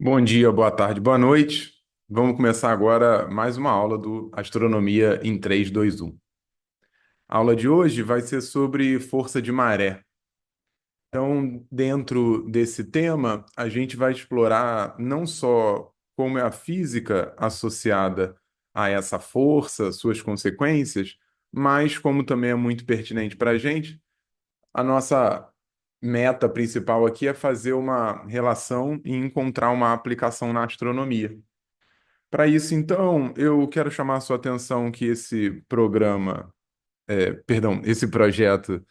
Bom dia, boa tarde, boa noite. Vamos começar agora mais uma aula do Astronomia em 3, 2, 1. A aula de hoje vai ser sobre força de maré. Então, dentro desse tema, a gente vai explorar não só como é a física associada a essa força, suas consequências, mas como também é muito pertinente para a gente, a nossa meta principal aqui é fazer uma relação e encontrar uma aplicação na astronomia. Para isso, então, eu quero chamar a sua atenção que esse programa, perdão, esse projeto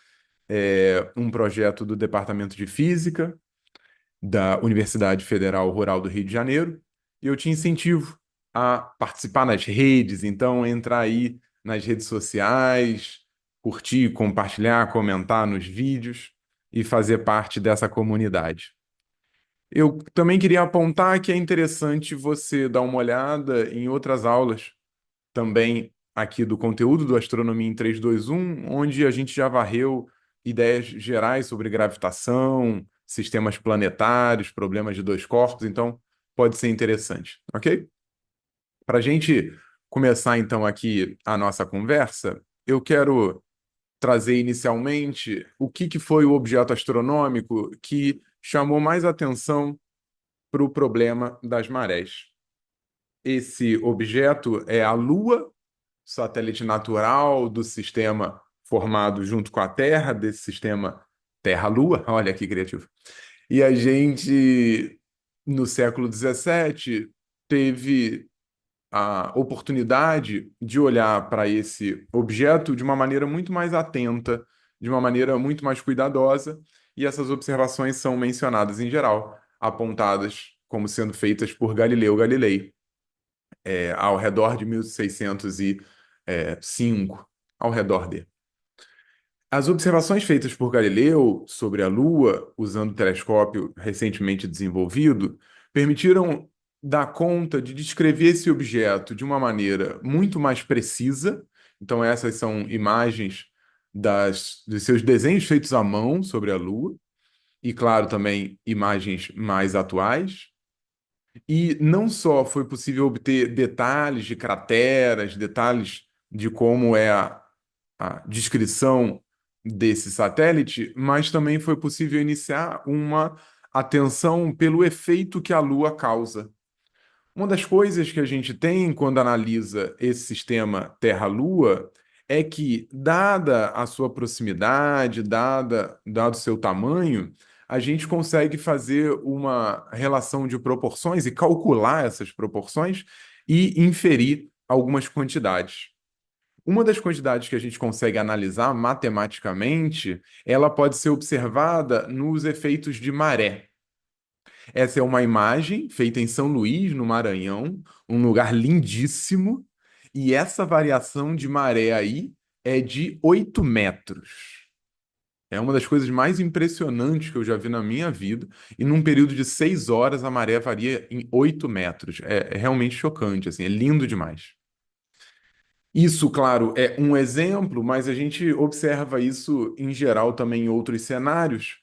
é um projeto do Departamento de Física da Universidade Federal Rural do Rio de Janeiro, e eu te incentivo a participar nas redes, então entrar aí nas redes sociais, curtir, compartilhar, comentar nos vídeos e fazer parte dessa comunidade. Eu também queria apontar que é interessante você dar uma olhada em outras aulas também aqui do conteúdo do Astronomia em 3, 2, 1, onde a gente já varreu ideias gerais sobre gravitação, sistemas planetários, problemas de dois corpos, então pode ser interessante, ok? Para a gente começar então aqui a nossa conversa, eu quero trazer inicialmente o que foi o objeto astronômico que chamou mais atenção para o problema das marés. Esse objeto é a Lua, satélite natural do sistema formado junto com a Terra, desse sistema Terra-Lua. Olha que criativo. E a gente, no século XVII, teve a oportunidade de olhar para esse objeto de uma maneira muito mais atenta, de uma maneira muito mais cuidadosa, e essas observações são mencionadas em geral, apontadas como sendo feitas por Galileu Galilei ao redor de 1605, ao redor dele. As observações feitas por Galileu sobre a Lua, usando o telescópio recentemente desenvolvido, permitiram dar conta de descrever esse objeto de uma maneira muito mais precisa. Então, essas são imagens dos seus desenhos feitos à mão sobre a Lua, e, claro, também imagens mais atuais. E não só foi possível obter detalhes de crateras, detalhes de como é a descrição desse satélite, mas também foi possível iniciar uma atenção pelo efeito que a Lua causa. Uma das coisas que a gente tem quando analisa esse sistema Terra-Lua é que, dada a sua proximidade, dado o seu tamanho, a gente consegue fazer uma relação de proporções e calcular essas proporções e inferir algumas quantidades. Uma das quantidades que a gente consegue analisar matematicamente, ela pode ser observada nos efeitos de maré. Essa é uma imagem feita em São Luís, no Maranhão, um lugar lindíssimo, e essa variação de maré aí é de 8 metros. É uma das coisas mais impressionantes que eu já vi na minha vida, e num período de 6 horas a maré varia em 8 metros. É realmente chocante, assim, é lindo demais. Isso, claro, é um exemplo, mas a gente observa isso em geral também em outros cenários,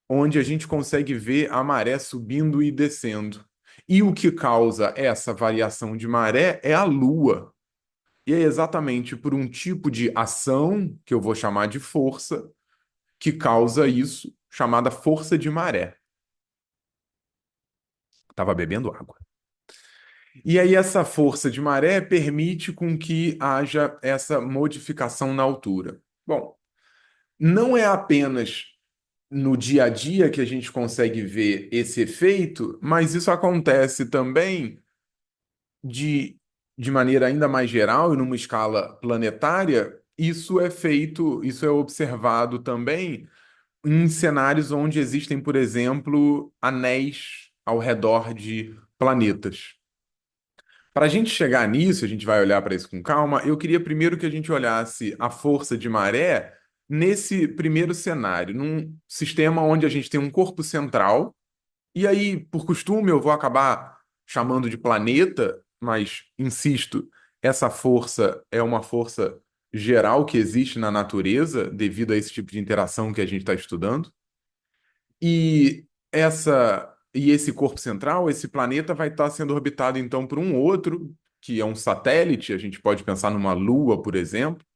onde a gente consegue ver a maré subindo e descendo. E o que causa essa variação de maré é a Lua. E é exatamente por um tipo de ação, que eu vou chamar de força, que causa isso, chamada força de maré. Estava bebendo água. E aí essa força de maré permite com que haja essa modificação na altura. Bom, não é apenas no dia a dia que a gente consegue ver esse efeito, mas isso acontece também de, de maneira ainda mais geral e numa escala planetária. Isso é observado também em cenários onde existem, por exemplo, anéis ao redor de planetas. Para a gente chegar nisso, a gente vai olhar para isso com calma. Eu queria primeiro que a gente olhasse a força de maré nesse primeiro cenário, num sistema onde a gente tem um corpo central, e aí, por costume, eu vou acabar chamando de planeta, mas insisto, essa força é uma força geral que existe na natureza devido a esse tipo de interação que a gente está estudando. E essa E esse corpo central, esse planeta, vai estar sendo orbitado então por um outro, que é um satélite, a gente pode pensar numa Lua, por exemplo.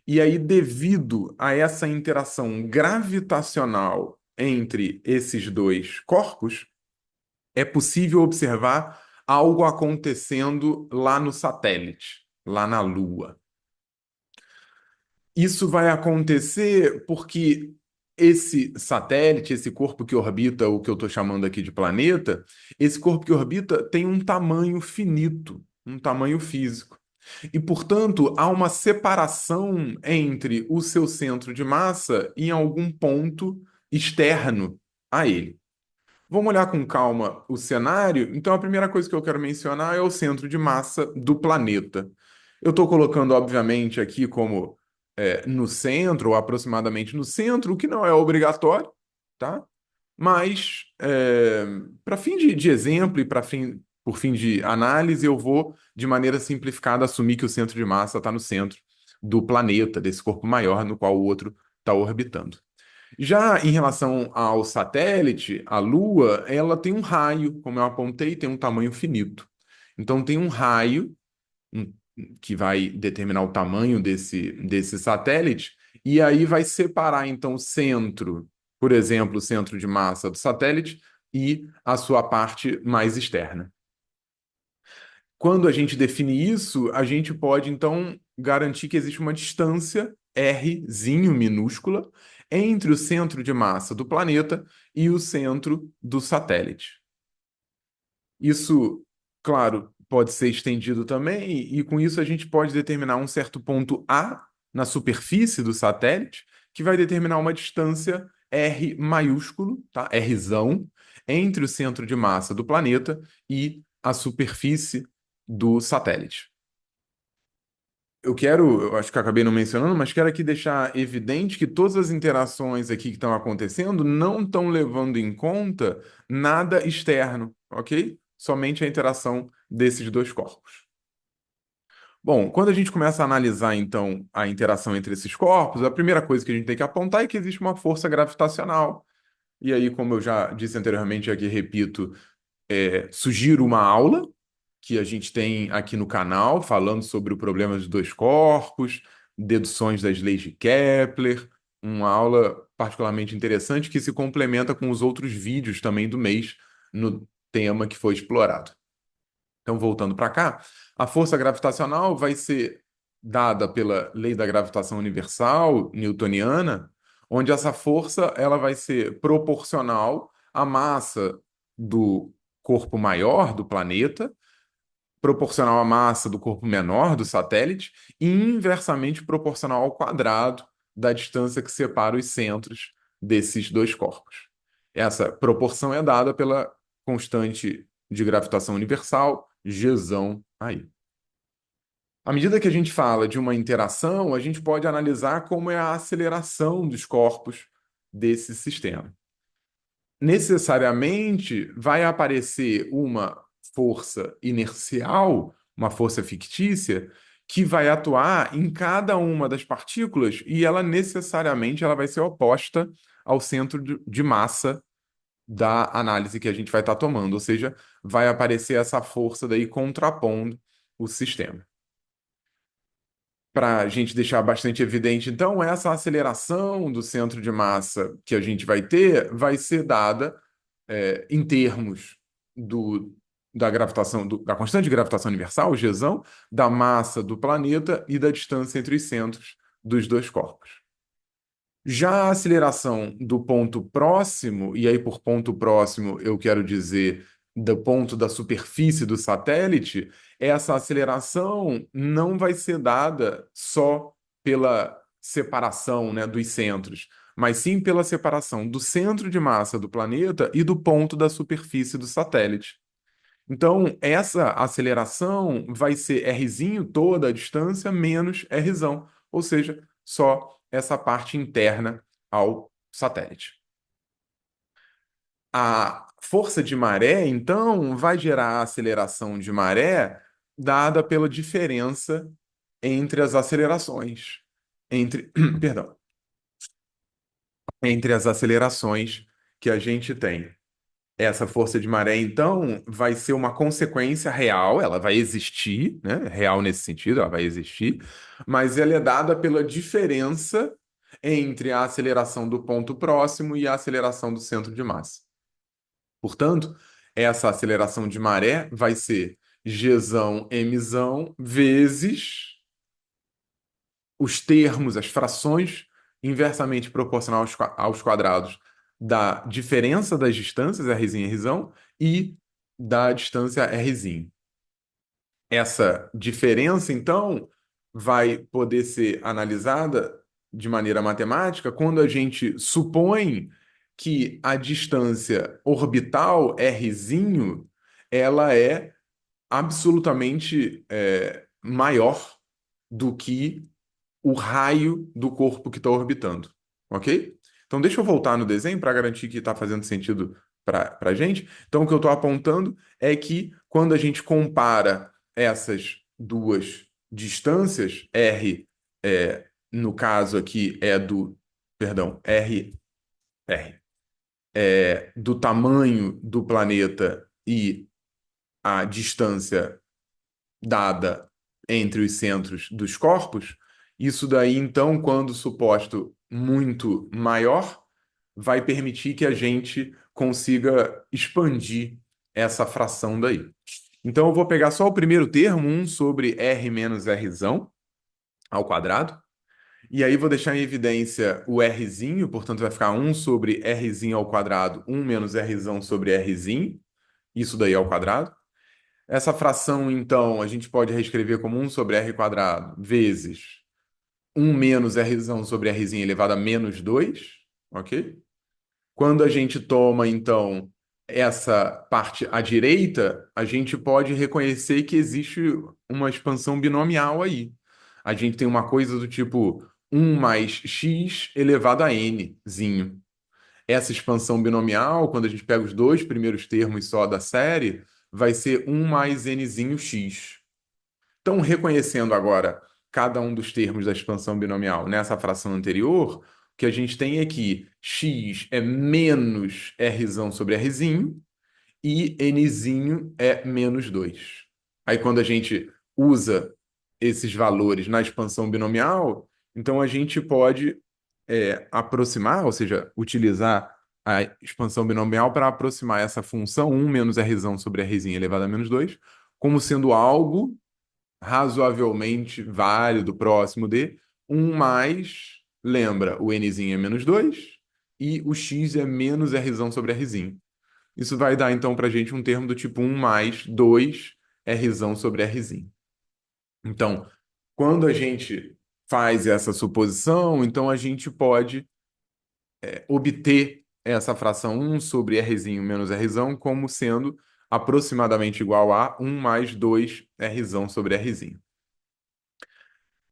E aí, devido a essa interação gravitacional entre esses dois corpos, é possível observar algo acontecendo lá no satélite, lá na Lua. Isso vai acontecer porque esse satélite, esse corpo que orbita o que eu estou chamando aqui de planeta, esse corpo que orbita tem um tamanho finito, um tamanho físico. E, portanto, há uma separação entre o seu centro de massa em algum ponto externo a ele. Vamos olhar com calma o cenário. Então, a primeira coisa que eu quero mencionar é o centro de massa do planeta. Eu estou colocando, obviamente, aqui como no centro, ou aproximadamente no centro, o que não é obrigatório, tá? Mas, para fim de exemplo e por fim de análise, eu vou, de maneira simplificada, assumir que o centro de massa está no centro do planeta, desse corpo maior no qual o outro está orbitando. Já em relação ao satélite, a Lua, ela tem um raio, como eu apontei, tem um tamanho finito. Então, tem um raio um- que vai determinar o tamanho desse satélite, e aí vai separar, então, o centro, por exemplo, o centro de massa do satélite e a sua parte mais externa. Quando a gente define isso, a gente pode, então, garantir que existe uma distância, rzinho minúscula, entre o centro de massa do planeta e o centro do satélite. Isso, claro, pode ser estendido também, e com isso a gente pode determinar um certo ponto A na superfície do satélite, que vai determinar uma distância R maiúsculo, tá? Rzão, entre o centro de massa do planeta e a superfície do satélite. Eu acho que eu acabei não mencionando, mas quero aqui deixar evidente que todas as interações aqui que estão acontecendo não estão levando em conta nada externo, ok? Somente a interação desses dois corpos. Bom, quando a gente começa a analisar, então, a interação entre esses corpos, a primeira coisa que a gente tem que apontar é que existe uma força gravitacional. E aí, como eu já disse anteriormente, aqui repito, sugiro uma aula que a gente tem aqui no canal, falando sobre o problema dos dois corpos, deduções das leis de Kepler, uma aula particularmente interessante que se complementa com os outros vídeos também do mês no tema que foi explorado. Então, voltando para cá, a força gravitacional vai ser dada pela lei da gravitação universal newtoniana, onde essa força ela vai ser proporcional à massa do corpo maior do planeta, proporcional à massa do corpo menor do satélite e inversamente proporcional ao quadrado da distância que separa os centros desses dois corpos. Essa proporção é dada pela constante de gravitação universal, Gzão aí. À medida que a gente fala de uma interação, a gente pode analisar como é a aceleração dos corpos desse sistema. Necessariamente vai aparecer uma força inercial, uma força fictícia, que vai atuar em cada uma das partículas e ela necessariamente ela vai ser oposta ao centro de massa da análise que a gente vai estar tomando, ou seja, vai aparecer essa força daí contrapondo o sistema. Para a gente deixar bastante evidente, então, essa aceleração do centro de massa que a gente vai ser dada em termos do, da gravitação, da constante de gravitação universal, o Gzão, da massa do planeta e da distância entre os centros dos dois corpos. Já a aceleração do ponto próximo, e aí por ponto próximo eu quero dizer do ponto da superfície do satélite, essa aceleração não vai ser dada só pela separação, né, dos centros, mas sim pela separação do centro de massa do planeta e do ponto da superfície do satélite. Então, essa aceleração vai ser rzinho toda a distância menos rzão, ou seja, só essa parte interna ao satélite. A força de maré, então, vai gerar a aceleração de maré dada pela diferença entre as acelerações, perdão, entre as acelerações que a gente tem. Essa força de maré, então, vai ser uma consequência real, ela vai existir, né? Real nesse sentido, ela vai existir, mas ela é dada pela diferença entre a aceleração do ponto próximo e a aceleração do centro de massa. Portanto, essa aceleração de maré vai ser Gzão mzão vezes os termos, as frações inversamente proporcional aos quadrados da diferença das distâncias, Rzinho e Rzão, e da distância Rzinho. Essa diferença, então, vai poder ser analisada de maneira matemática quando a gente supõe que a distância orbital Rzinho, ela é absolutamente maior do que o raio do corpo que está orbitando, ok? Então, deixa eu voltar no desenho para garantir que está fazendo sentido para a gente. Então, o que eu estou apontando é que quando a gente compara essas duas distâncias, R, no caso aqui é do, perdão, R, do tamanho do planeta e a distância dada entre os centros dos corpos, isso daí, então, quando suposto muito maior, vai permitir que a gente consiga expandir essa fração daí. Então, eu vou pegar só o primeiro termo, 1 sobre R menos Rzão ao quadrado, e aí vou deixar em evidência o Rzinho, portanto vai ficar 1 sobre Rzinho ao quadrado, 1 menos Rzão sobre Rzinho, isso daí ao quadrado. Essa fração, então, a gente pode reescrever como 1 sobre r quadrado vezes 1 menos r sobre r elevado a menos 2, ok? Quando a gente toma, então, essa parte à direita, a gente pode reconhecer que existe uma expansão binomial aí. A gente tem uma coisa do tipo 1 mais x elevado a nzinho. Essa expansão binomial, quando a gente pega os dois primeiros termos só da série, vai ser 1 mais nzinho x. Então, reconhecendo agora cada um dos termos da expansão binomial nessa fração anterior, o que a gente tem é que x é menos rzão sobre rzinho e nzinho é menos 2. Aí, quando a gente usa esses valores na expansão binomial, então a gente pode aproximar, ou seja, utilizar a expansão binomial para aproximar essa função 1 menos rzão sobre rzinho elevado a menos 2 como sendo algo razoavelmente válido, próximo de 1 mais, lembra, o nzinho é menos 2 e o x é menos rzão sobre rzinho. Isso vai dar, então, para a gente um termo do tipo 1 mais 2 rzão sobre rzinho. Então, quando a gente faz essa suposição, então a gente pode obter essa fração 1 sobre rzinho menos rzão como sendo aproximadamente igual a 1 mais 2 rzão sobre rzinho.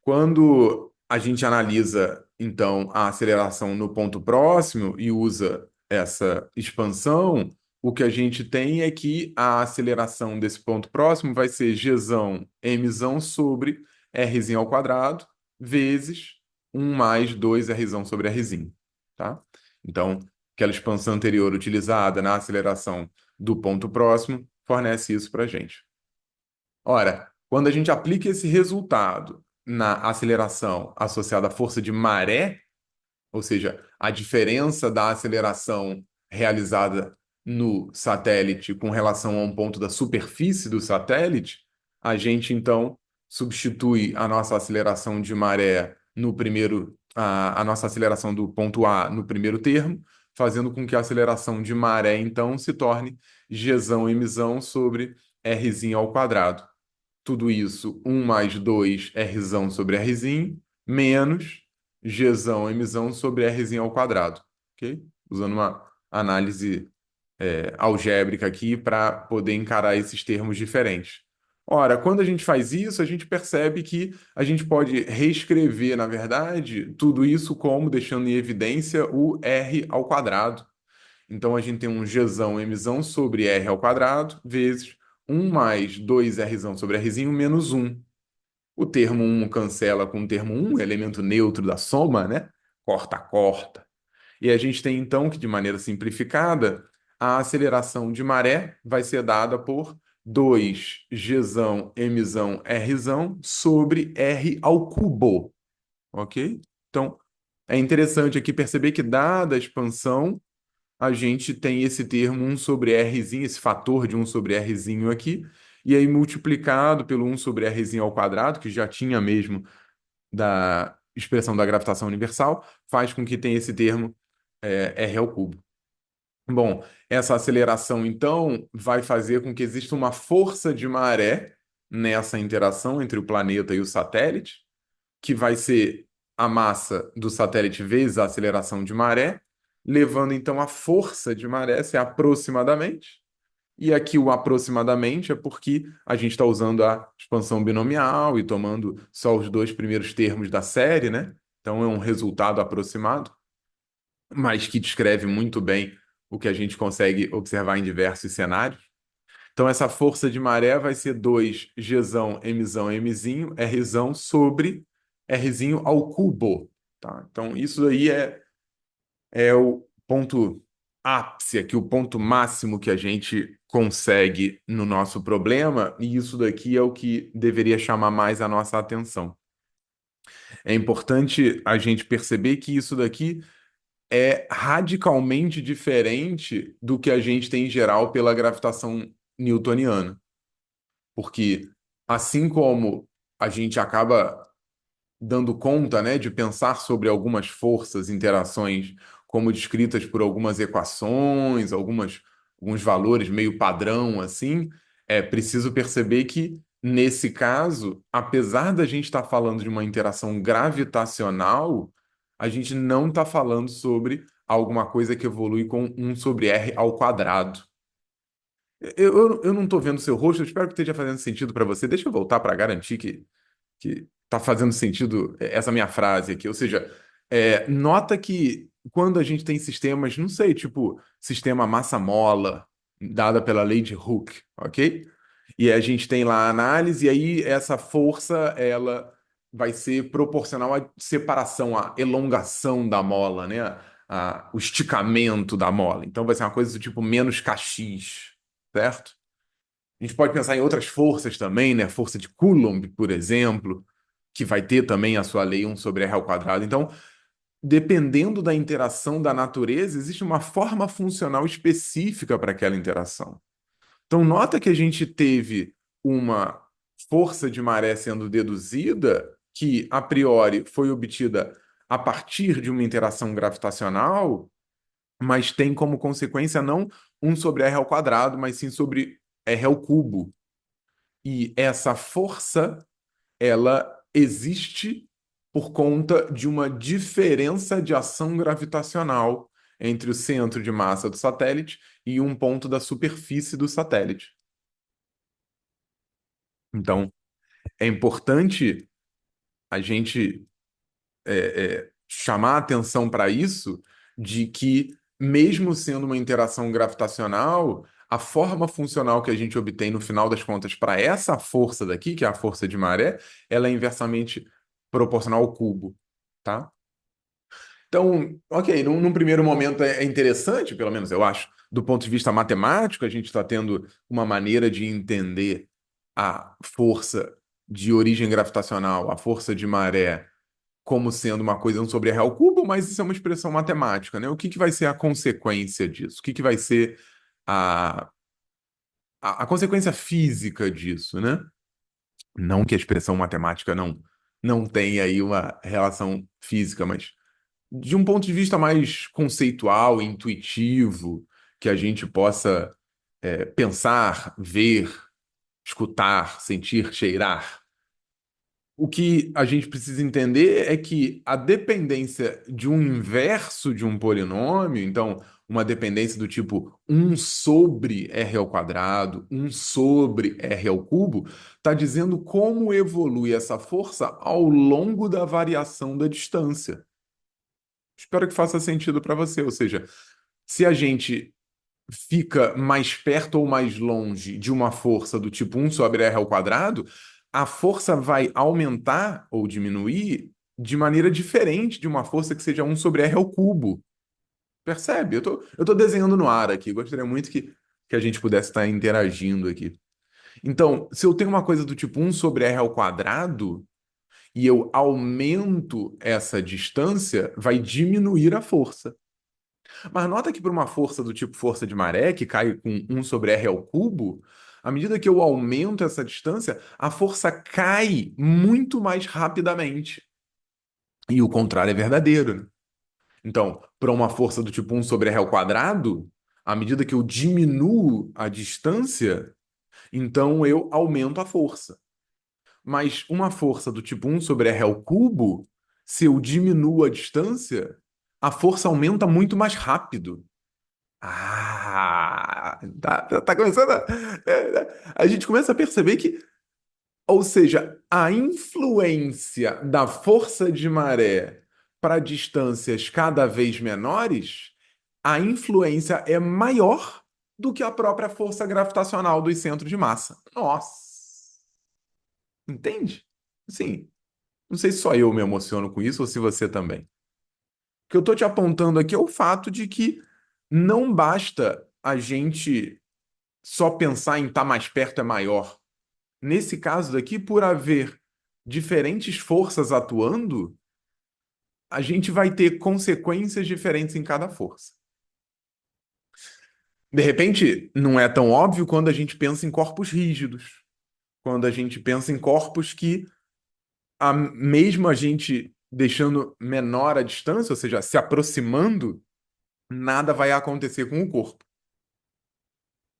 Quando a gente analisa, então, a aceleração no ponto próximo e usa essa expansão, o que a gente tem é que a aceleração desse ponto próximo vai ser gzão mzão sobre rzinho ao quadrado vezes 1 mais 2 rzão sobre rzinho, tá? Então, aquela expansão anterior utilizada na aceleração do ponto próximo fornece isso para a gente. Ora, quando a gente aplica esse resultado na aceleração associada à força de maré, ou seja, a diferença da aceleração realizada no satélite com relação a um ponto da superfície do satélite, a gente então substitui a nossa aceleração de maré no primeiro, a nossa aceleração do ponto A no primeiro termo, fazendo com que a aceleração de maré então se torne gzão mzão sobre rzinho ao quadrado. Tudo isso, 1 mais 2 Rzão sobre Rzinho, menos Gzão Mzão sobre Rzinho ao quadrado. Ok? Usando uma análise algébrica aqui para poder encarar esses termos diferentes. Ora, quando a gente faz isso, a gente percebe que a gente pode reescrever, na verdade, tudo isso como deixando em evidência o R ao quadrado. Então a gente tem um Gzão Mzão sobre R ao quadrado vezes 1 mais 2Rzão sobre Rzinho menos 1. O termo 1 cancela com o termo 1, elemento neutro da soma, né? Corta, corta. E a gente tem então que, de maneira simplificada, a aceleração de maré vai ser dada por 2Gzão, Mzão, Rzão sobre R ao cubo, ok? Então, é interessante aqui perceber que, dada a expansão, a gente tem esse termo 1 sobre Rzinho, esse fator de 1 sobre Rzinho aqui, e aí multiplicado pelo 1 sobre Rzinho ao quadrado, que já tinha mesmo da expressão da gravitação universal, faz com que tenha esse termo R ao cubo. Bom, essa aceleração, então, vai fazer com que exista uma força de maré nessa interação entre o planeta e o satélite, que vai ser a massa do satélite vezes a aceleração de maré, levando então a força de maré a ser aproximadamente. E aqui o aproximadamente é porque a gente está usando a expansão binomial e tomando só os dois primeiros termos da série, né? Então é um resultado aproximado, mas que descreve muito bem o que a gente consegue observar em diversos cenários. Então, essa força de maré vai ser 2Gzão, Mzão, Mzinho, Rzão sobre Rzinho ao cubo. Tá? Então, isso aí é o ponto ápice aqui, o ponto máximo que a gente consegue no nosso problema, e isso daqui é o que deveria chamar mais a nossa atenção. É importante a gente perceber que isso daqui é radicalmente diferente do que a gente tem em geral pela gravitação newtoniana. Porque assim como a gente acaba dando conta, né, de pensar sobre algumas forças, interações, como descritas por algumas equações, alguns valores meio padrão, assim, é preciso perceber que, nesse caso, apesar da gente estar falando de uma interação gravitacional, a gente não está falando sobre alguma coisa que evolui com 1 sobre r ao quadrado. Eu não estou vendo seu rosto, eu espero que esteja fazendo sentido para você. Deixa eu voltar para garantir que está fazendo sentido essa minha frase aqui. Ou seja, nota que quando a gente tem sistemas, não sei, tipo sistema massa-mola, dada pela lei de Hooke, ok? E a gente tem lá a análise, e aí essa força, ela vai ser proporcional à separação, à elongação da mola, né? O esticamento da mola. Então vai ser uma coisa do tipo menos kx, certo? A gente pode pensar em outras forças também, né? Força de Coulomb, por exemplo, que vai ter também a sua lei 1 sobre r ao quadrado. Então, dependendo da interação da natureza, existe uma forma funcional específica para aquela interação. Então, nota que a gente teve uma força de maré sendo deduzida, que a priori foi obtida a partir de uma interação gravitacional, mas tem como consequência não 1 sobre r ao quadrado, mas sim sobre r ao cubo. E essa força, ela existe por conta de uma diferença de ação gravitacional entre o centro de massa do satélite e um ponto da superfície do satélite. Então, é importante a gente chamar a atenção para isso, de que, mesmo sendo uma interação gravitacional, a forma funcional que a gente obtém no final das contas para essa força daqui, que é a força de maré, ela é inversamente proporcional ao cubo, tá? Então, ok, num primeiro momento é interessante, pelo menos eu acho, do ponto de vista matemático, a gente está tendo uma maneira de entender a força de origem gravitacional, a força de maré, como sendo uma coisa 1 sobre r ao cubo, mas isso é uma expressão matemática, né? O que vai ser a consequência disso? O que vai ser a, a consequência física disso, né? Não que a expressão matemática não tenha aí uma relação física, mas de um ponto de vista mais conceitual, intuitivo, que a gente possa pensar, ver, escutar, sentir, cheirar. O que a gente precisa entender é que a dependência de um inverso de um polinômio, então, uma dependência do tipo 1 sobre r ao quadrado, 1 sobre r ao cubo, está dizendo como evolui essa força ao longo da variação da distância. Espero que faça sentido para você. Ou seja, se a gente fica mais perto ou mais longe de uma força do tipo 1 sobre r ao quadrado, a força vai aumentar ou diminuir de maneira diferente de uma força que seja 1 sobre r ao cubo. Percebe? Eu tô desenhando no ar aqui. Gostaria muito que a gente pudesse estar interagindo aqui. Então, se eu tenho uma coisa do tipo 1/r², e eu aumento essa distância, vai diminuir a força. Mas nota que para uma força do tipo força de maré, que cai com 1/r², à medida que eu aumento essa distância, a força cai muito mais rapidamente. E o contrário é verdadeiro, né? Então, para uma força do tipo 1/r², à medida que eu diminuo a distância, então eu aumento a força. Mas uma força do tipo 1/r², se eu diminuo a distância, a força aumenta muito mais rápido. Tá começando a gente começa a perceber que, ou seja, a influência da força de maré para distâncias cada vez menores, a influência é maior do que a própria força gravitacional dos centros de massa. Nossa, entende? Sim, não sei se só eu me emociono com isso ou se você também. O que eu estou te apontando aqui é o fato de que não basta a gente só pensar em estar mais perto é maior. Nesse caso daqui, por haver diferentes forças atuando, a gente vai ter consequências diferentes em cada força. De repente, não é tão óbvio quando a gente pensa em corpos rígidos, quando a gente pensa em corpos que, mesmo a gente deixando menor a distância, ou seja, se aproximando, nada vai acontecer com o corpo.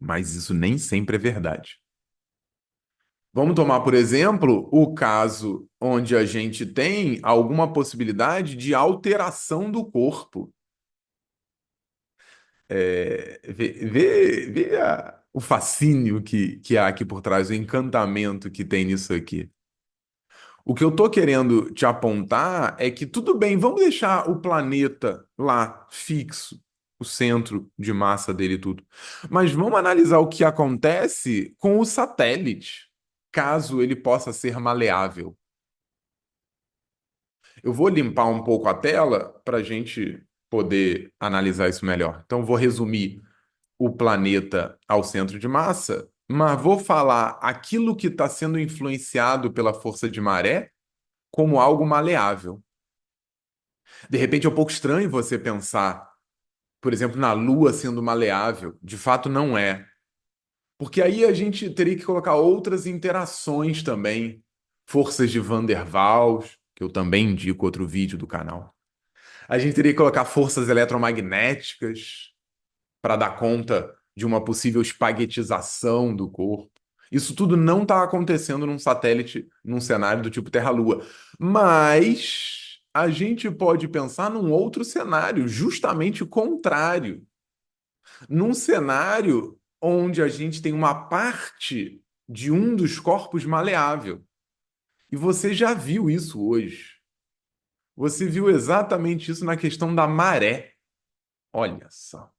Mas isso nem sempre é verdade. Vamos tomar, por exemplo, o caso onde a gente tem alguma possibilidade de alteração do corpo. Vê o fascínio que há aqui por trás, o encantamento que tem nisso aqui. O que eu tô querendo te apontar é que tudo bem, vamos deixar o planeta lá fixo, o centro de massa dele e tudo. Mas vamos analisar o que acontece com o satélite, caso ele possa ser maleável. Eu vou limpar um pouco a tela para a gente poder analisar isso melhor. Então, vou resumir o planeta ao centro de massa, mas vou falar aquilo que está sendo influenciado pela força de maré como algo maleável. De repente é um pouco estranho você pensar, por exemplo, na Lua sendo maleável. De fato, não é. Porque aí a gente teria que colocar outras interações também. Forças de Van der Waals, que eu também indico outro vídeo do canal. A gente teria que colocar forças eletromagnéticas para dar conta de uma possível espaguetização do corpo. Isso tudo não está acontecendo num satélite, num cenário do tipo Terra-Lua. Mas a gente pode pensar num outro cenário, justamente o contrário. Num cenário onde a gente tem uma parte de um dos corpos maleável. E você já viu isso hoje. Você viu exatamente isso na questão da maré. Olha só.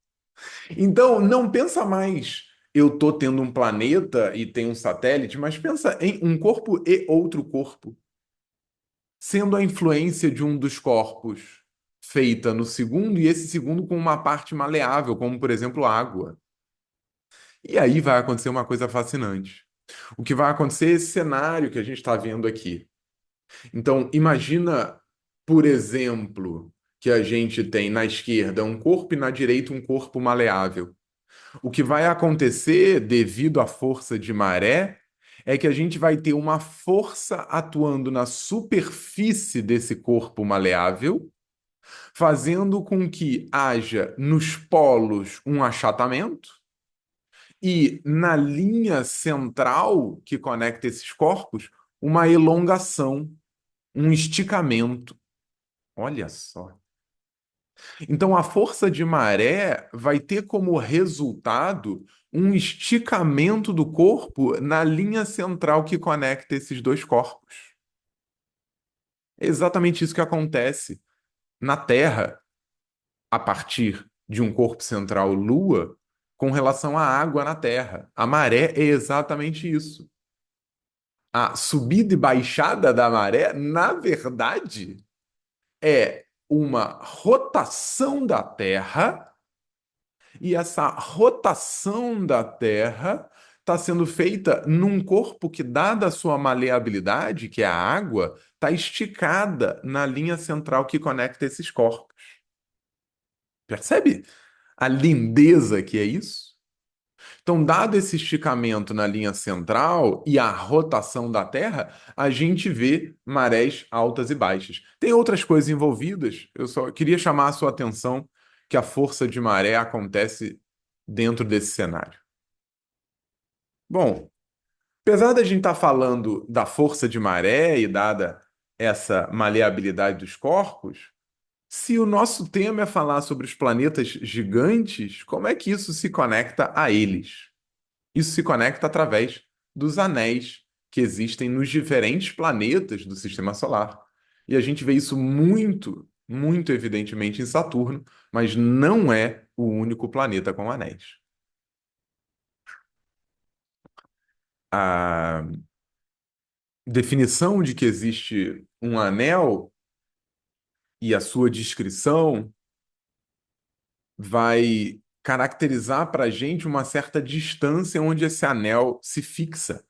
Então, não pensa mais, eu tô tendo um planeta e tem um satélite, mas pensa em um corpo e outro corpo, sendo a influência de um dos corpos feita no segundo e esse segundo com uma parte maleável, como por exemplo água. E aí vai acontecer uma coisa fascinante. O que vai acontecer é esse cenário que a gente está vendo aqui. Então, imagina, por exemplo, que a gente tem na esquerda um corpo e na direita um corpo maleável. O que vai acontecer devido à força de maré é que a gente vai ter uma força atuando na superfície desse corpo maleável, fazendo com que haja nos polos um achatamento e na linha central que conecta esses corpos, uma elongação, um esticamento. Olha só. Então, a força de maré vai ter como resultado um esticamento do corpo na linha central que conecta esses dois corpos. É exatamente isso que acontece na Terra, a partir de um corpo central Lua, com relação à água na Terra. A maré é exatamente isso. A subida e baixada da maré, na verdade, é uma rotação da Terra, e essa rotação da Terra está sendo feita num corpo que, dada a sua maleabilidade, que é a água, está esticada na linha central que conecta esses corpos. Percebe a lindeza que é isso? Então, dado esse esticamento na linha central e a rotação da Terra, a gente vê marés altas e baixas. Tem outras coisas envolvidas, eu só queria chamar a sua atenção que a força de maré acontece dentro desse cenário. Bom, apesar da gente estar falando da força de maré e dada essa maleabilidade dos corpos, se o nosso tema é falar sobre os planetas gigantes, como é que isso se conecta a eles? Isso se conecta através dos anéis que existem nos diferentes planetas do Sistema Solar. E a gente vê isso muito, muito evidentemente em Saturno, mas não é o único planeta com anéis. A definição de que existe um anel e a sua descrição vai caracterizar para a gente uma certa distância onde esse anel se fixa.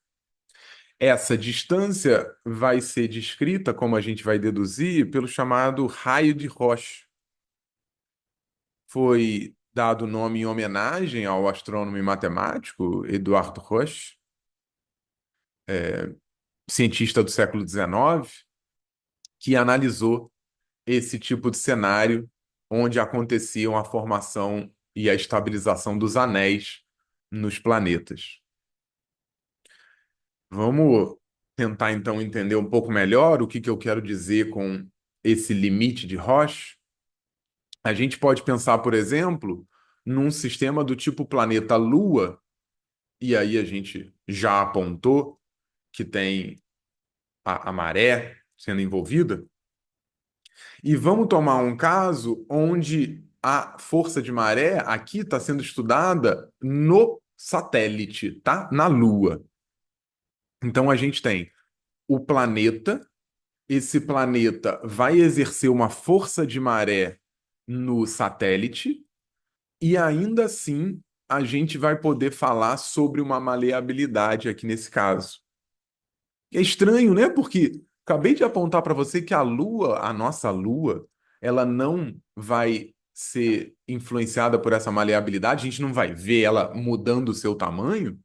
Essa distância vai ser descrita, como a gente vai deduzir, pelo chamado raio de Roche. Foi dado o nome em homenagem ao astrônomo e matemático Eduardo Roche, cientista do século XIX, que analisou esse tipo de cenário onde aconteciam a formação e a estabilização dos anéis nos planetas. Vamos tentar então entender um pouco melhor o que eu quero dizer com esse limite de Roche. A gente pode pensar, por exemplo, num sistema do tipo planeta Lua, e aí a gente já apontou que tem a maré sendo envolvida, e vamos tomar um caso onde a força de maré aqui está sendo estudada no satélite, tá? Na Lua. Então a gente tem o planeta, esse planeta vai exercer uma força de maré no satélite, e ainda assim a gente vai poder falar sobre uma maleabilidade aqui nesse caso. É estranho, né? Porque acabei de apontar para você que a Lua, a nossa Lua, ela não vai ser influenciada por essa maleabilidade, a gente não vai ver ela mudando o seu tamanho,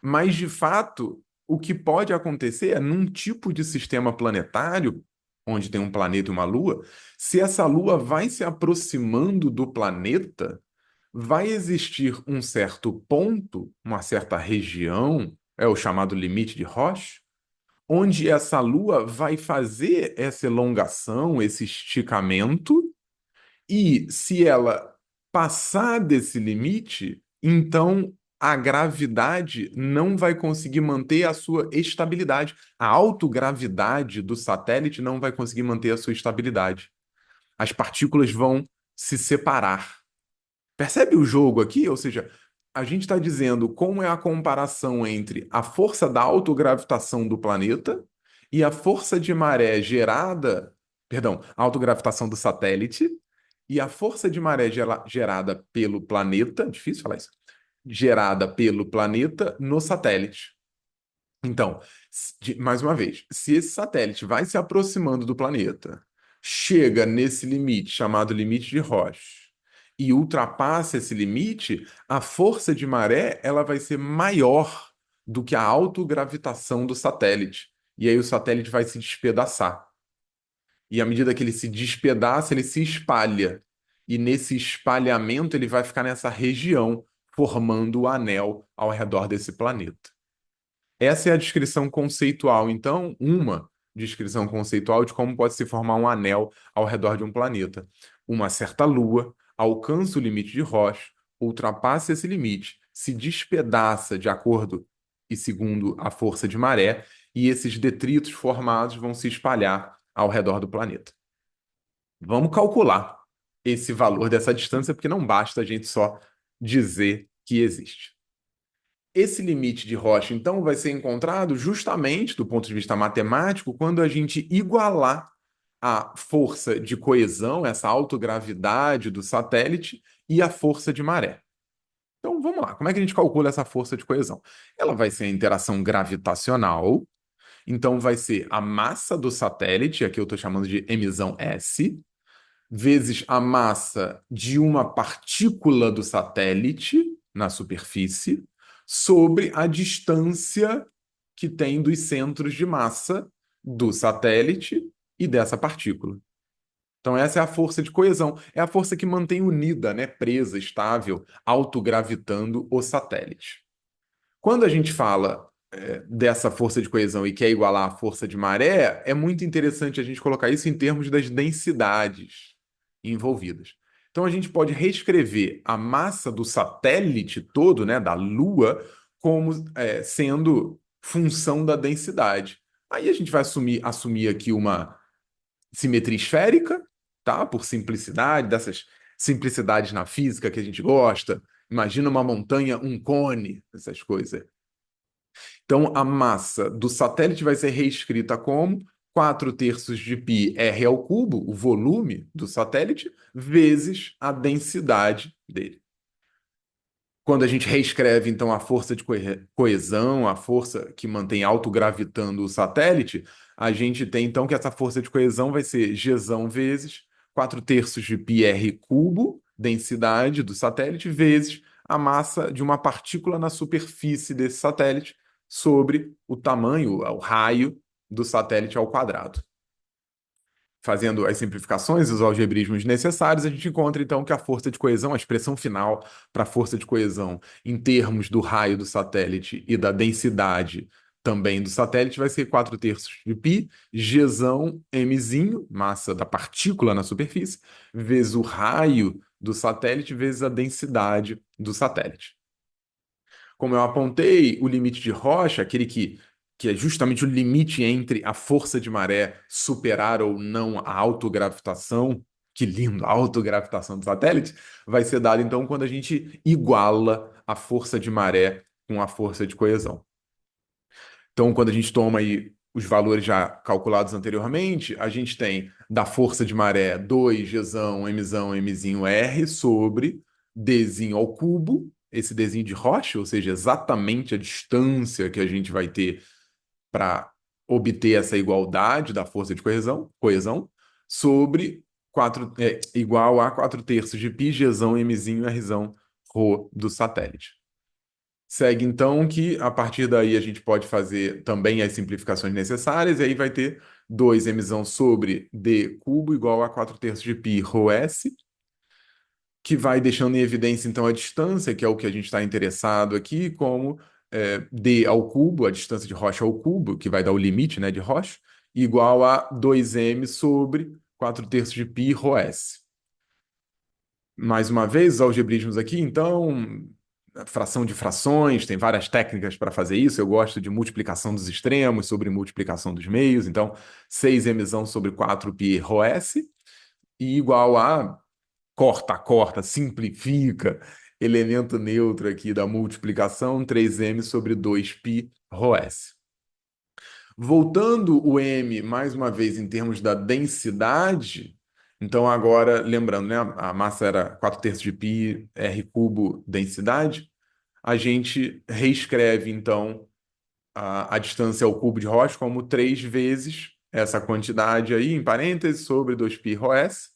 mas de fato, o que pode acontecer é num tipo de sistema planetário, onde tem um planeta e uma Lua, se essa Lua vai se aproximando do planeta, vai existir um certo ponto, uma certa região, é o chamado limite de Roche, onde essa lua vai fazer essa elongação, esse esticamento, e se ela passar desse limite, então a gravidade não vai conseguir manter a sua estabilidade. A autogravidade do satélite não vai conseguir manter a sua estabilidade. As partículas vão se separar. Percebe o jogo aqui? Ou seja, a gente está dizendo como é a comparação entre a força da autogravitação do planeta e a força de maré gerada, perdão, a autogravitação do satélite e a força de maré gerada pelo planeta, difícil falar isso, gerada pelo planeta no satélite. Então, mais uma vez, se esse satélite vai se aproximando do planeta, chega nesse limite chamado limite de Roche e ultrapassa esse limite, a força de maré ela vai ser maior do que a autogravitação do satélite. E aí o satélite vai se despedaçar. E à medida que ele se despedaça, ele se espalha. E nesse espalhamento, ele vai ficar nessa região, formando o anel ao redor desse planeta. Essa é a descrição conceitual. Então, uma descrição conceitual de como pode se formar um anel ao redor de um planeta. Uma certa lua alcança o limite de Roche, ultrapassa esse limite, se despedaça de acordo e segundo a força de maré, e esses detritos formados vão se espalhar ao redor do planeta. Vamos calcular esse valor dessa distância, porque não basta a gente só dizer que existe. Esse limite de Roche, então, vai ser encontrado justamente do ponto de vista matemático quando a gente igualar a força de coesão, essa autogravidade do satélite e a força de maré. Então vamos lá, como é que a gente calcula essa força de coesão? Ela vai ser a interação gravitacional, então vai ser a massa do satélite, aqui eu estou chamando de emissão S, vezes a massa de uma partícula do satélite na superfície, sobre a distância que tem dos centros de massa do satélite e dessa partícula. Então, essa é a força de coesão. É a força que mantém unida, né, presa, estável, autogravitando o satélite. Quando a gente fala dessa força de coesão e quer igualar a força de maré, é muito interessante a gente colocar isso em termos das densidades envolvidas. Então a gente pode reescrever a massa do satélite todo, né, da Lua, como sendo função da densidade. Aí a gente vai assumir aqui uma simetria esférica, tá? Por simplicidade, dessas simplicidades na física que a gente gosta. Imagina uma montanha, um cone, essas coisas. Então, a massa do satélite vai ser reescrita como 4 terços de π r ao cubo, o volume do satélite, vezes a densidade dele. Quando a gente reescreve, então, a força de coesão, a força que mantém autogravitando o satélite, a gente tem, então, que essa força de coesão vai ser Gzão vezes 4 terços de πr cubo, densidade do satélite, vezes a massa de uma partícula na superfície desse satélite sobre o tamanho, o raio do satélite ao quadrado. Fazendo as simplificações e os algebrismos necessários, a gente encontra então que a força de coesão, a expressão final para a força de coesão em termos do raio do satélite e da densidade também do satélite vai ser 4 terços de π, Gzão mzinho, massa da partícula na superfície, vezes o raio do satélite, vezes a densidade do satélite. Como eu apontei, o limite de Rocha, aquele que é justamente o limite entre a força de maré superar ou não a autogravitação, que lindo, a autogravitação do satélite, vai ser dado então quando a gente iguala a força de maré com a força de coesão. Então, quando a gente toma aí os valores já calculados anteriormente, a gente tem da força de maré 2 Gzão, Mzão, Mzinho R sobre Dzinho ao cubo, esse Dzinho de Roche, ou seja, exatamente a distância que a gente vai ter para obter essa igualdade da força de coesão sobre 4, igual a 4 terços de π, Gzão, Mzinho, Rzão, Rho do satélite. Segue então que a partir daí a gente pode fazer também as simplificações necessárias, e aí vai ter 2 mzão sobre d cubo igual a 4 terços de π rho s, que vai deixando em evidência então a distância, que é o que a gente está interessado aqui, como d ao cubo, a distância de Roche ao cubo, que vai dar o limite, né, de Roche, igual a 2m sobre 4 terços de π rho s. Mais uma vez, os algebrismos aqui, então, fração de frações, tem várias técnicas para fazer isso. Eu gosto de multiplicação dos extremos sobre multiplicação dos meios. Então, 6mzão sobre 4π rho s e igual a corta, simplifica, elemento neutro aqui da multiplicação, 3m sobre 2π rho s. Voltando o m, mais uma vez, em termos da densidade, então agora, lembrando, né, a massa era 4 terços de π, r cubo, densidade, a gente reescreve, então, a distância ao cubo de Roche como 3 vezes essa quantidade aí, em parênteses, sobre 2π rho s,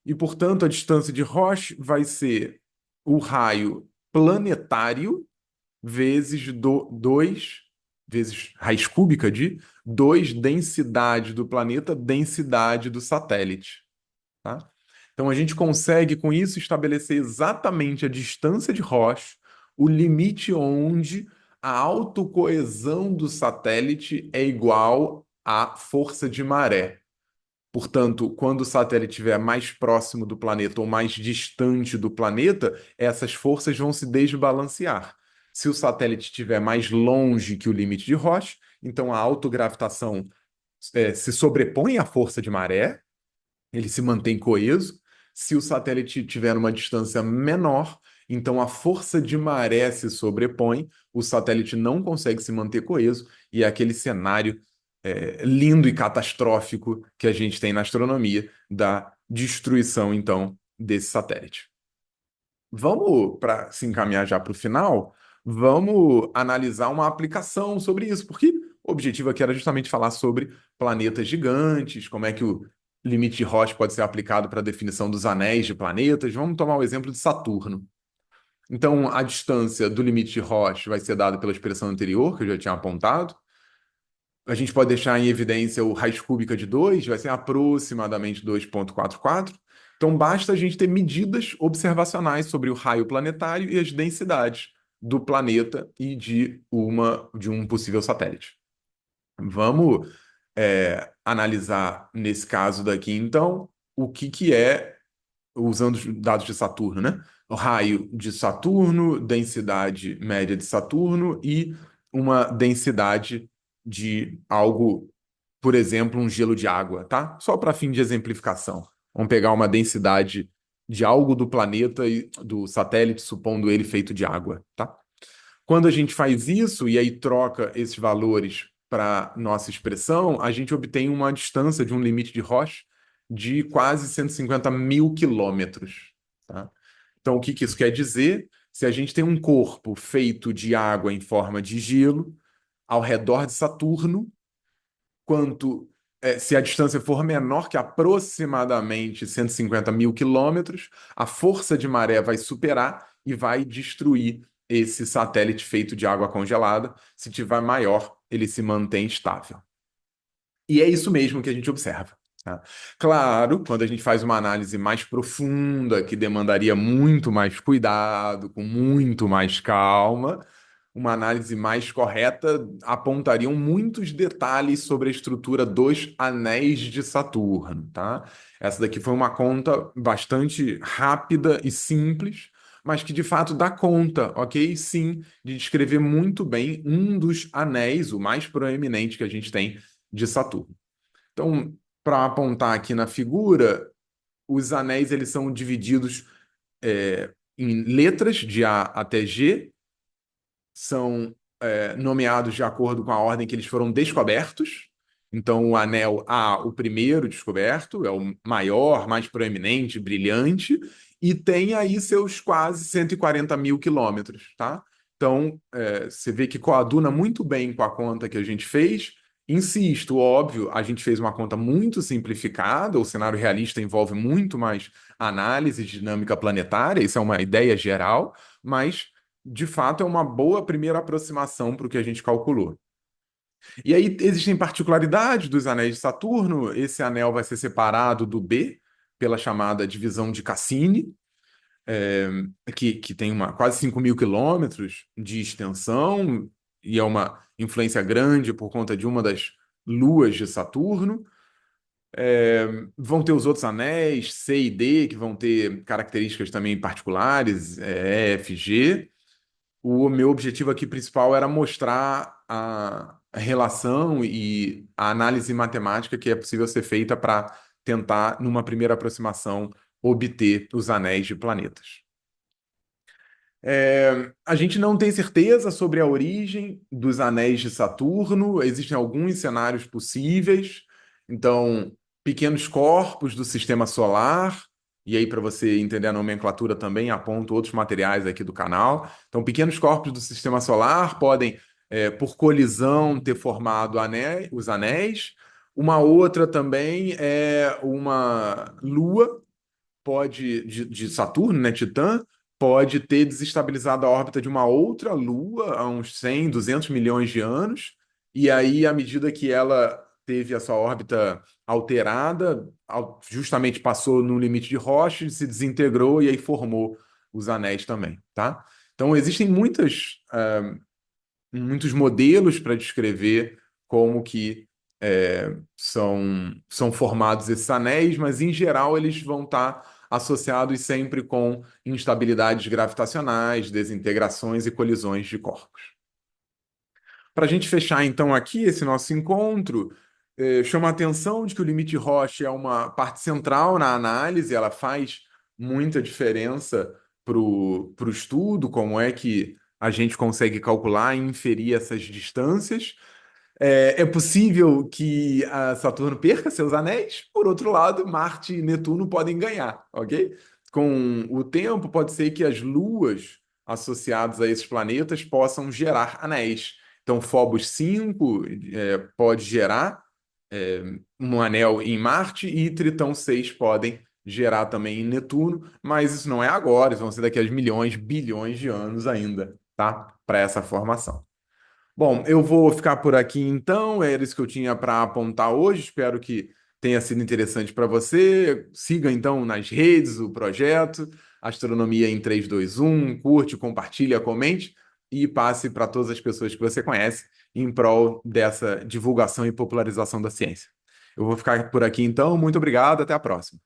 e, portanto, a distância de Roche vai ser o raio planetário vezes 2 vezes raiz cúbica de 2 densidade do planeta, densidade do satélite. Tá? Então a gente consegue com isso estabelecer exatamente a distância de Roche, o limite onde a autocoesão do satélite é igual à força de maré. Portanto, quando o satélite estiver mais próximo do planeta ou mais distante do planeta, essas forças vão se desbalancear. Se o satélite estiver mais longe que o limite de Roche, então a autogravitação se sobrepõe à força de maré, ele se mantém coeso. Se o satélite tiver uma distância menor, então a força de maré se sobrepõe, o satélite não consegue se manter coeso, e é aquele cenário lindo e catastrófico que a gente tem na astronomia da destruição, então, desse satélite. Vamos, para se encaminhar já para o final, vamos analisar uma aplicação sobre isso, porque o objetivo aqui era justamente falar sobre planetas gigantes, como é que o limite de Roche pode ser aplicado para a definição dos anéis de planetas. Vamos tomar o exemplo de Saturno. Então, a distância do limite de Roche vai ser dada pela expressão anterior, que eu já tinha apontado. A gente pode deixar em evidência o raiz cúbica de 2, vai ser aproximadamente 2,44. Então, basta a gente ter medidas observacionais sobre o raio planetário e as densidades do planeta e de um possível satélite. Vamos, analisar nesse caso daqui, então, o que é, usando os dados de Saturno, né? O raio de Saturno, densidade média de Saturno e uma densidade de algo, por exemplo, um gelo de água, tá? Só para fim de exemplificação. Vamos pegar uma densidade de algo do planeta e do satélite, supondo ele feito de água, tá? Quando a gente faz isso e aí troca esses valores para nossa expressão, a gente obtém uma distância de um limite de Roche de quase 150 mil quilômetros, tá? Então, o que que isso quer dizer? Se a gente tem um corpo feito de água em forma de gelo ao redor de Saturno, se a distância for menor que aproximadamente 150 mil quilômetros, a força de maré vai superar e vai destruir esse satélite feito de água congelada. Se tiver maior, ele se mantém estável. E é isso mesmo que a gente observa, tá? Claro, quando a gente faz uma análise mais profunda, que demandaria muito mais cuidado, com muito mais calma, uma análise mais correta apontariam muitos detalhes sobre a estrutura dos anéis de Saturno, tá? Essa daqui foi uma conta bastante rápida e simples, mas que de fato dá conta, ok? Sim, de descrever muito bem um dos anéis, o mais proeminente que a gente tem de Saturno. Então, para apontar aqui na figura, os anéis eles são divididos em letras de A até G, são nomeados de acordo com a ordem que eles foram descobertos. Então, o anel A, o primeiro descoberto, é o maior, mais proeminente, brilhante, e tem aí seus quase 140 mil quilômetros, tá? Então, você vê que coaduna muito bem com a conta que a gente fez. Insisto, óbvio, a gente fez uma conta muito simplificada, o cenário realista envolve muito mais análise de dinâmica planetária, isso é uma ideia geral, mas de fato é uma boa primeira aproximação para o que a gente calculou. E aí existem particularidades dos anéis de Saturno. Esse anel vai ser separado do B pela chamada divisão de Cassini, é, que tem quase 5 mil quilômetros de extensão e é uma influência grande por conta de uma das luas de Saturno. Vão ter os outros anéis, C e D, que vão ter características também particulares, E, F, G. O meu objetivo aqui principal era mostrar a relação e a análise matemática que é possível ser feita para tentar, numa primeira aproximação, obter os anéis de planetas. A gente não tem certeza sobre a origem dos anéis de Saturno, existem alguns cenários possíveis. Então, pequenos corpos do sistema solar, e aí, para você entender a nomenclatura também, aponto outros materiais aqui do canal. Então, pequenos corpos do sistema solar podem, por colisão, ter formado os anéis. Uma outra também é uma lua de Saturno, né, Titã, pode ter desestabilizado a órbita de uma outra lua há uns 100, 200 milhões de anos, e aí, à medida que ela teve a sua órbita alterada, justamente passou no limite de Roche, se desintegrou e aí formou os anéis também, tá? Então, existem muitos modelos para descrever como que são formados esses anéis, mas em geral eles vão estar associados sempre com instabilidades gravitacionais, desintegrações e colisões de corpos. Para a gente fechar então aqui esse nosso encontro, chama a atenção de que o limite Roche é uma parte central na análise, ela faz muita diferença para o estudo, como é que a gente consegue calcular e inferir essas distâncias. É possível que a Saturno perca seus anéis, por outro lado, Marte e Netuno podem ganhar, ok? Com o tempo, pode ser que as luas associadas a esses planetas possam gerar anéis. Então, Phobos 5 pode gerar é, um anel em Marte e Tritão 6 podem gerar também em Netuno, mas isso não é agora, isso vão ser daqui a milhões, bilhões de anos ainda, tá? Para essa formação. Bom, eu vou ficar por aqui então. Era isso que eu tinha para apontar hoje. Espero que tenha sido interessante para você. Siga então nas redes o projeto Astronomia em 321. Curte, compartilha, comente e passe para todas as pessoas que você conhece em prol dessa divulgação e popularização da ciência. Eu vou ficar por aqui então. Muito obrigado. Até a próxima.